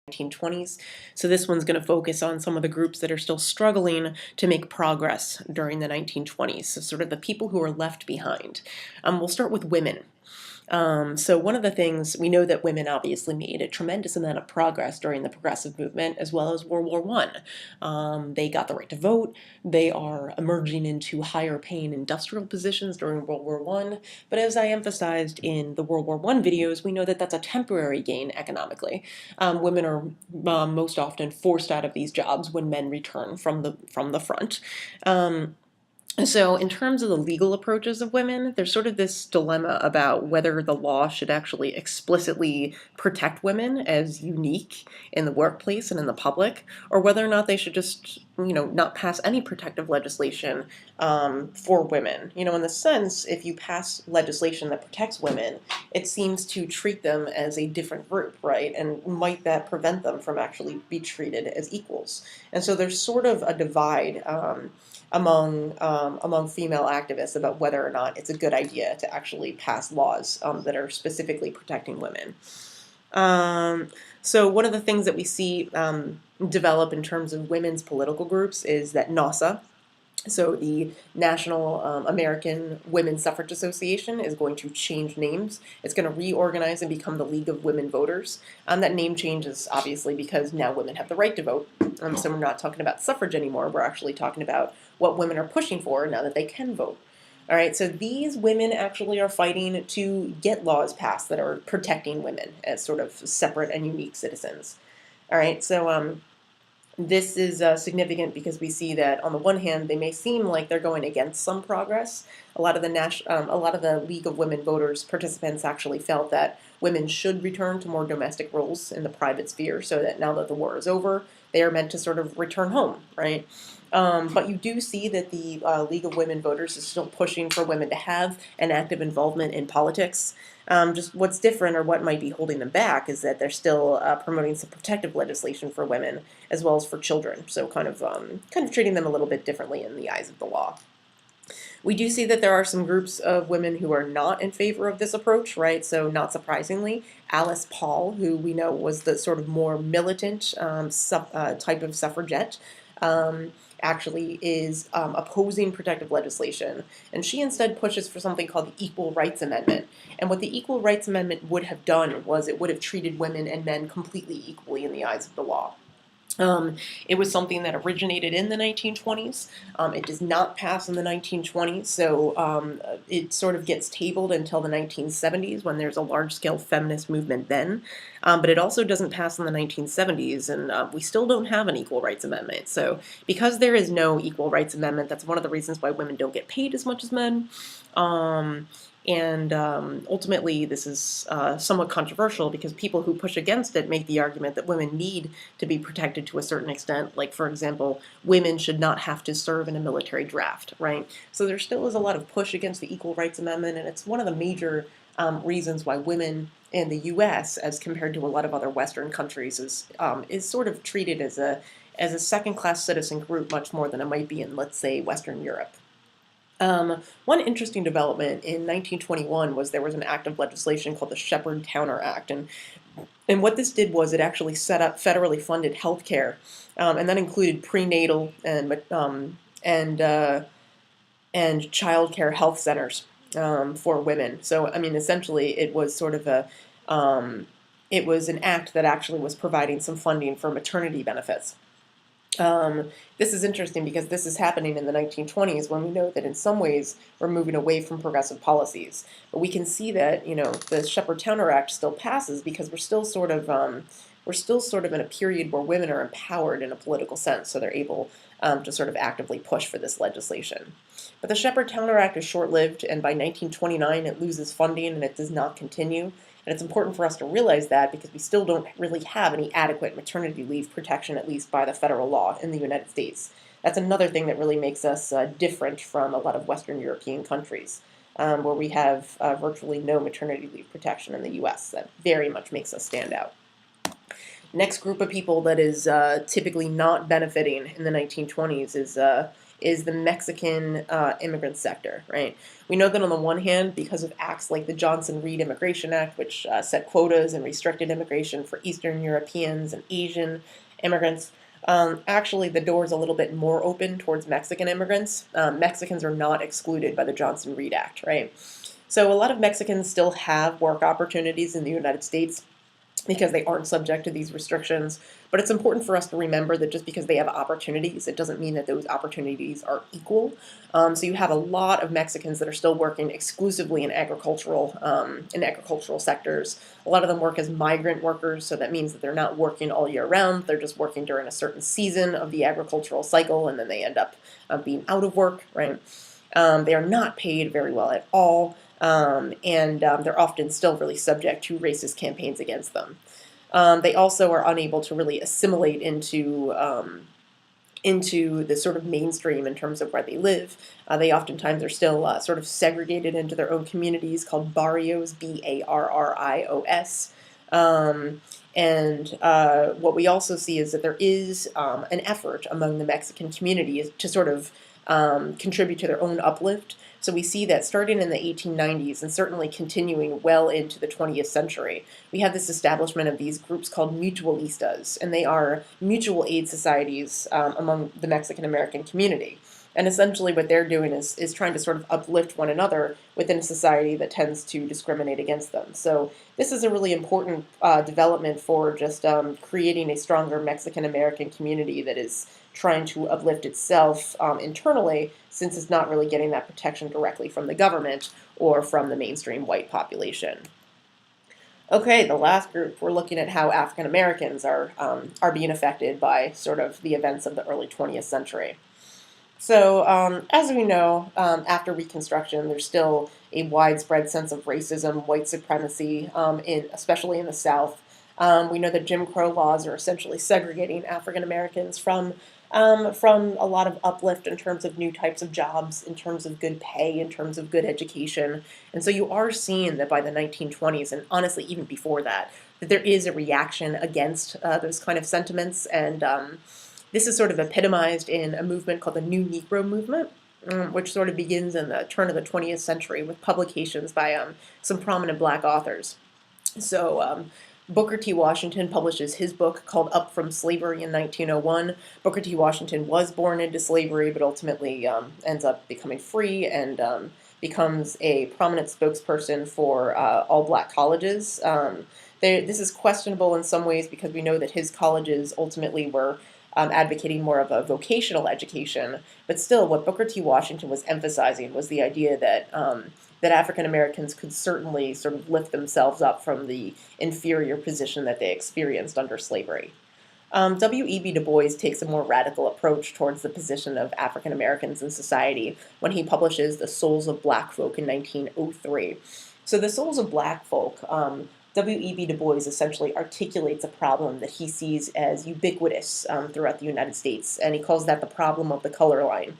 1920s. So this one's going to focus on some of the groups that are still struggling to make progress during the 1920s. So sort of the people who are left behind. We'll start with women. So one of the things, we know that women obviously made a tremendous amount of progress during the progressive movement as well as World War I. They got the right to vote. They are emerging into higher paying industrial positions during World War I. But as I emphasized in the World War I videos, we know that that's a temporary gain economically. Women are most often forced out of these jobs when men return from the front. So in terms of the legal approaches of women, there's sort of this dilemma about whether the law should actually explicitly protect women as unique in the workplace and in the public, or whether or not they should just, not pass any protective legislation for women. In the sense, if you pass legislation that protects women, it seems to treat them as a different group, right? And might that prevent them from actually be treated as equals? And so there's sort of a divide among female activists about whether or not it's a good idea to actually pass laws that are specifically protecting women. So one of the things that we see develop in terms of women's political groups is that NAWSA, so the National American Women's Suffrage Association, is going to change names. It's going to reorganize and become the League of Women Voters. That name change is obviously because now women have the right to vote. So we're not talking about suffrage anymore. We're actually talking about what women are pushing for now that they can vote. All right, so these women actually are fighting to get laws passed that are protecting women as sort of separate and unique citizens. All right, so this is significant because we see that on the one hand, they may seem like they're going against some progress. A lot of the League of Women Voters participants actually felt that women should return to more domestic roles in the private sphere, so that now that the war is over, they are meant to sort of return home, right? But you do see that the League of Women Voters is still pushing for women to have an active involvement in politics. Just what's different, or what might be holding them back, is that they're still promoting some protective legislation for women as well as for children. So kind of treating them a little bit differently in the eyes of the law. We do see that there are some groups of women who are not in favor of this approach, right? So not surprisingly, Alice Paul, who we know was the sort of more militant type of suffragette, actually is opposing protective legislation. And she instead pushes for something called the Equal Rights Amendment. And what the Equal Rights Amendment would have done was it would have treated women and men completely equally in the eyes of the law. It was something that originated in the 1920s. It does not pass in the 1920s, so it sort of gets tabled until the 1970s when there's a large-scale feminist movement then. But it also doesn't pass in the 1970s, and we still don't have an Equal Rights Amendment. So because there is no Equal Rights Amendment, that's one of the reasons why women don't get paid as much as men. And ultimately, this is somewhat controversial because people who push against it make the argument that women need to be protected to a certain extent. Like, for example, women should not have to serve in a military draft, right? So there still is a lot of push against the Equal Rights Amendment, and it's one of the major reasons why women in the U.S., as compared to a lot of other Western countries, is sort of treated as a second-class citizen group much more than it might be in, let's say, Western Europe. One interesting development in 1921 was there was an act of legislation called the Shepard-Towner Act, and what this did was it actually set up federally funded health care, and that included prenatal and child care health centers for women. So, I mean, essentially, it was sort of it was an act that actually was providing some funding for maternity benefits. This is interesting because this is happening in the 1920s when we know that in some ways we're moving away from progressive policies. But we can see that, the Shepard-Towner Act still passes because we're still sort of in a period where women are empowered in a political sense, so they're able to sort of actively push for this legislation. But the Shepard-Towner Act is short-lived, and by 1929 it loses funding and it does not continue. And it's important for us to realize that because we still don't really have any adequate maternity leave protection, at least by the federal law in the United States. That's another thing that really makes us different from a lot of Western European countries, where we have virtually no maternity leave protection in the U.S. That very much makes us stand out. Next group of people that is typically not benefiting in the 1920s is the Mexican immigrant sector, right? We know that on the one hand, because of acts like the Johnson-Reed Immigration Act, which set quotas and restricted immigration for Eastern Europeans and Asian immigrants, actually the door is a little bit more open towards Mexican immigrants. Mexicans are not excluded by the Johnson-Reed Act, right? So a lot of Mexicans still have work opportunities in the United States because they aren't subject to these restrictions. But it's important for us to remember that just because they have opportunities, it doesn't mean that those opportunities are equal. So you have a lot of Mexicans that are still working exclusively in agricultural sectors. A lot of them work as migrant workers, so that means that they're not working all year round. They're just working during a certain season of the agricultural cycle, and then they end up being out of work, right? They are not paid very well at all. And they're often still really subject to racist campaigns against them. They also are unable to really assimilate into the sort of mainstream in terms of where they live. They oftentimes are still sort of segregated into their own communities called barrios, Barrios. What we also see is that there is an effort among the Mexican community to sort of contribute to their own uplift. So we see that starting in the 1890s and certainly continuing well into the 20th century, we have this establishment of these groups called mutualistas, and they are mutual aid societies among the Mexican American community. And essentially what they're doing is trying to sort of uplift one another within a society that tends to discriminate against them. So this is a really important development for just creating a stronger Mexican American community that is trying to uplift itself internally, since it's not really getting that protection directly from the government or from the mainstream white population. Okay, the last group, we're looking at how African Americans are being affected by sort of the events of the early 20th century. So, as we know, after Reconstruction, there's still a widespread sense of racism, white supremacy, especially in the South. We know that Jim Crow laws are essentially segregating African Americans from a lot of uplift in terms of new types of jobs, in terms of good pay, in terms of good education. And so you are seeing that by the 1920s, and honestly even before that there is a reaction against those kind of sentiments. And this is sort of epitomized in a movement called the New Negro Movement, which sort of begins in the turn of the 20th century with publications by some prominent black authors. So Booker T. Washington publishes his book called Up From Slavery in 1901. Booker T. Washington was born into slavery, but ultimately ends up becoming free and becomes a prominent spokesperson for all black colleges. This is questionable in some ways because we know that his colleges ultimately were advocating more of a vocational education, but still what Booker T. Washington was emphasizing was the idea that that African Americans could certainly sort of lift themselves up from the inferior position that they experienced under slavery. W.E.B. Du Bois takes a more radical approach towards the position of African Americans in society when he publishes The Souls of Black Folk in 1903. So The Souls of Black Folk, W.E.B. Du Bois essentially articulates a problem that he sees as ubiquitous throughout the United States, and he calls that the problem of the color line.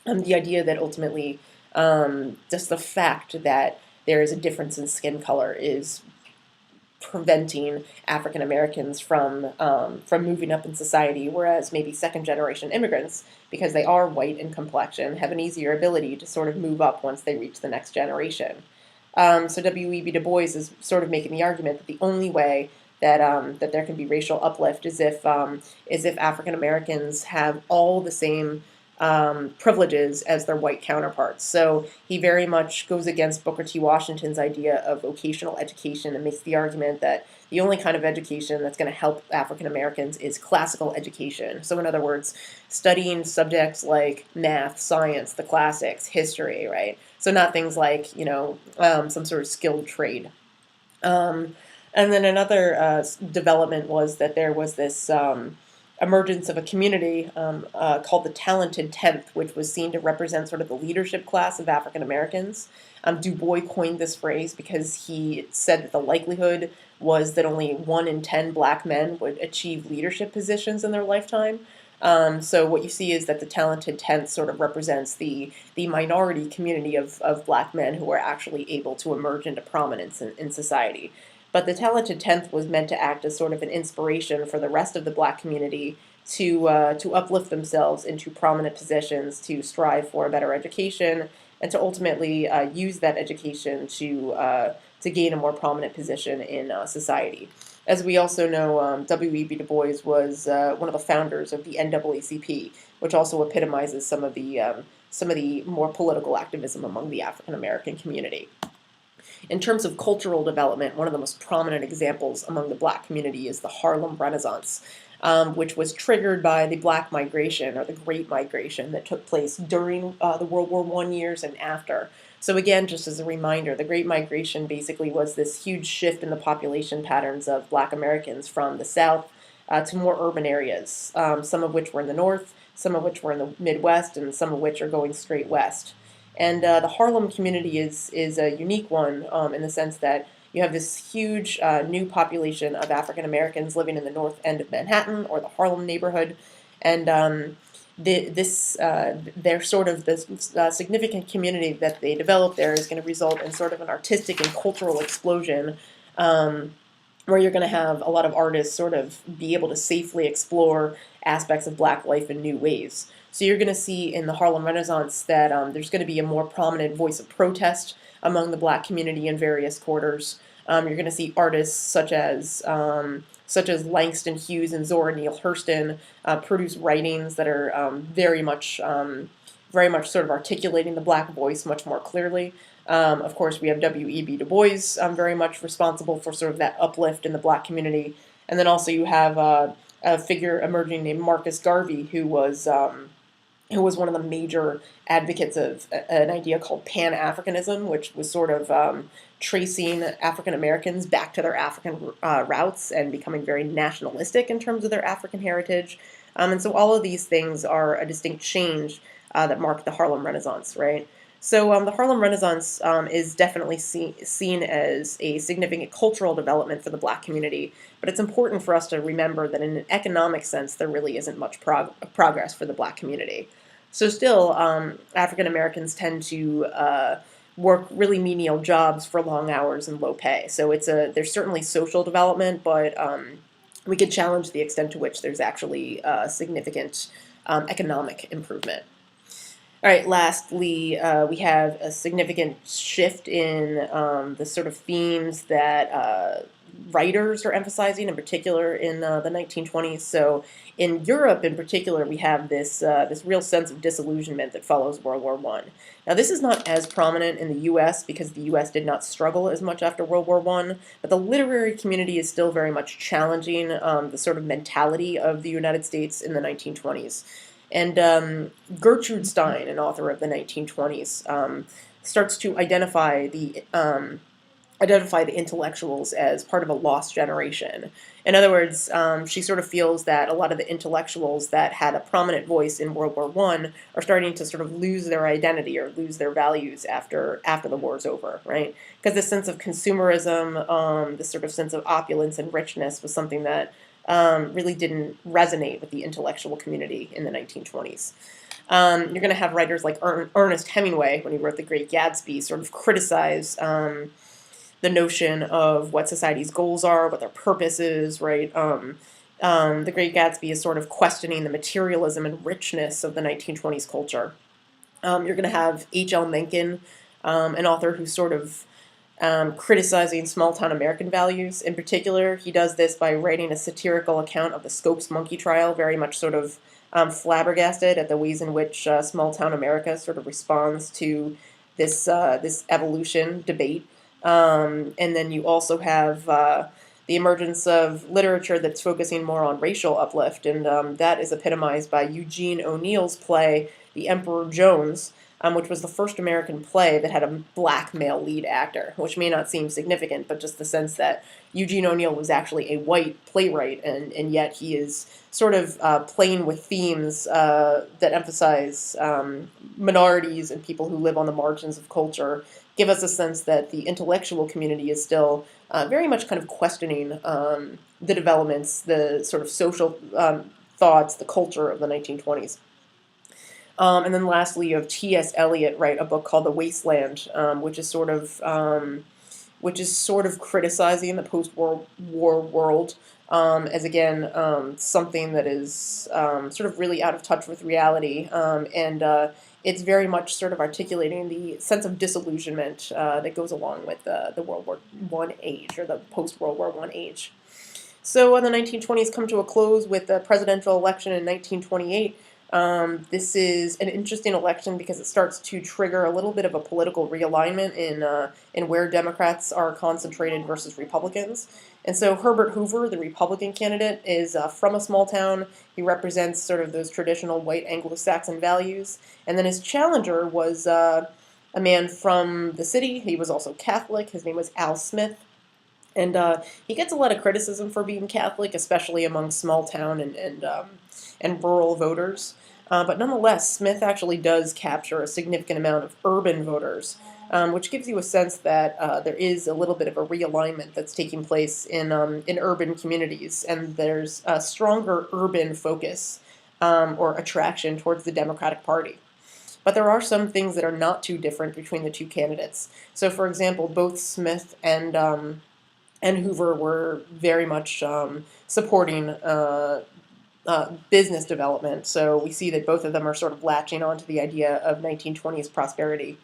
The idea that ultimately just the fact that there is a difference in skin color is preventing African Americans from moving up in society, whereas maybe second-generation immigrants, because they are white in complexion, have an easier ability to sort of move up once they reach the next generation. So W.E.B. Du Bois is sort of making the argument that the only way that that there can be racial uplift is if African Americans have all the same privileges as their white counterparts. So he very much goes against Booker T. Washington's idea of vocational education and makes the argument that the only kind of education that's going to help African Americans is classical education. So in other words, studying subjects like math, science, the classics, history, right? So not things like, some sort of skilled trade. And then another development was that there was this emergence of a community called the Talented Tenth, which was seen to represent sort of the leadership class of African Americans. Du Bois coined this phrase because he said that the likelihood was that only 1 in 10 black men would achieve leadership positions in their lifetime. So what you see is that the Talented Tenth sort of represents the minority community of black men who are actually able to emerge into prominence in society. but the talented 10th was meant to act as sort of an inspiration for the rest of the black community to uplift themselves into prominent positions, to strive for a better education, and to ultimately use that education to gain a more prominent position in society. As we also know, W.E.B. Du Bois was one of the founders of the NAACP, which also epitomizes some of the more political activism among the African American community. In terms of cultural development, one of the most prominent examples among the black community is the Harlem Renaissance, which was triggered by the Black Migration, or the Great Migration, that took place during the World War I years and after. So again, just as a reminder, the Great Migration basically was this huge shift in the population patterns of black Americans from the South to more urban areas, some of which were in the North, some of which were in the Midwest, and some of which are going straight west. And the Harlem community is a unique one in the sense that you have this huge new population of African Americans living in the north end of Manhattan, or the Harlem neighborhood, and their sort of this significant community that they develop there is going to result in sort of an artistic and cultural explosion, where you're going to have a lot of artists sort of be able to safely explore aspects of black life in new ways. So you're going to see in the Harlem Renaissance that there's going to be a more prominent voice of protest among the black community in various quarters. You're going to see artists such as Langston Hughes and Zora Neale Hurston produce writings that are very much sort of articulating the black voice much more clearly. Of course, we have W.E.B. Du Bois very much responsible for sort of that uplift in the black community. And then also you have a figure emerging named Marcus Garvey, who was one of the major advocates of an idea called Pan-Africanism, which was sort of tracing African Americans back to their African roots and becoming very nationalistic in terms of their African heritage. And so all of these things are a distinct change that marked the Harlem Renaissance, right? So the Harlem Renaissance is definitely seen as a significant cultural development for the black community, but it's important for us to remember that in an economic sense, there really isn't much progress for the black community. So still, African Americans tend to work really menial jobs for long hours and low pay. So there's certainly social development, but we could challenge the extent to which there's actually significant economic improvement. All right, lastly, we have a significant shift in the sort of themes that writers are emphasizing, in particular in the 1920s. So in Europe in particular, we have this real sense of disillusionment that follows World War I. Now, this is not as prominent in the U.S. because the U.S. did not struggle as much after World War I, but the literary community is still very much challenging the sort of mentality of the United States in the 1920s. And Gertrude Stein, an author of the 1920s, starts to identify the intellectuals as part of a lost generation. In other words, she sort of feels that a lot of the intellectuals that had a prominent voice in World War I are starting to sort of lose their identity or lose their values after the war's over, right? Because this sense of consumerism, this sort of sense of opulence and richness was something that really didn't resonate with the intellectual community in the 1920s. You're going to have writers like Ernest Hemingway, when he wrote The Great Gatsby, sort of criticize the notion of what society's goals are, what their purpose is, right? The Great Gatsby is sort of questioning the materialism and richness of the 1920s culture. You're going to have H.L. Mencken, an author who's sort of criticizing small-town American values. In particular, he does this by writing a satirical account of the Scopes monkey trial, very much sort of flabbergasted at the ways in which small-town America sort of responds to this evolution debate. And then you also have the emergence of literature that's focusing more on racial uplift, and that is epitomized by Eugene O'Neill's play, The Emperor Jones, which was the first American play that had a black male lead actor, which may not seem significant, but just the sense that Eugene O'Neill was actually a white playwright, and yet he is sort of playing with themes that emphasize minorities and people who live on the margins of culture, give us a sense that the intellectual community is still very much kind of questioning the developments, the sort of social thoughts, the culture of the 1920s. And then lastly, you have T.S. Eliot write a book called The Wasteland, which is sort of which is sort of criticizing the post-World War world as, again, something that is sort of really out of touch with reality. And it's very much sort of articulating the sense of disillusionment that goes along with the World War I age, or the post-World War I age. So when the 1920s come to a close with the presidential election in 1928, this is an interesting election because it starts to trigger a little bit of a political realignment in where Democrats are concentrated versus Republicans. And so Herbert Hoover, the Republican candidate, is from a small town. He represents sort of those traditional white Anglo-Saxon values. And then his challenger was a man from the city. He was also Catholic. His name was Al Smith. And he gets a lot of criticism for being Catholic, especially among small town and rural voters. But nonetheless, Smith actually does capture a significant amount of urban voters, which gives you a sense that there is a little bit of a realignment that's taking place in urban communities, and there's a stronger urban focus or attraction towards the Democratic Party. But there are some things that are not too different between the two candidates. So, for example, both Smith and Hoover were very much supporting business development. So we see that both of them are sort of latching onto the idea of 1920s prosperity.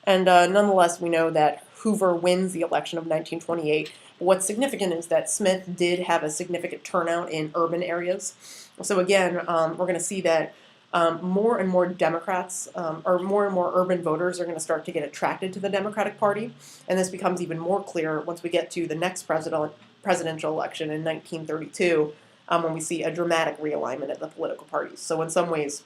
And nonetheless, we know that Hoover wins the election of 1928. What's significant is that Smith did have a significant turnout in urban areas. So again, we're going to see that more and more Democrats, or more and more urban voters, are going to start to get attracted to the Democratic Party. And this becomes even more clear once we get to the next presidential election in 1932, when we see a dramatic realignment of the political parties. So in some ways,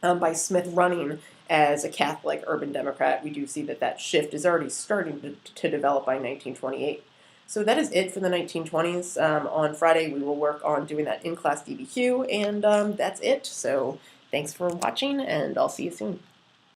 by Smith running as a Catholic urban Democrat, we do see that that shift is already starting to develop by 1928. So that is it for the 1920s. On Friday, we will work on doing that in-class DBQ, and that's it. So thanks for watching, and I'll see you soon.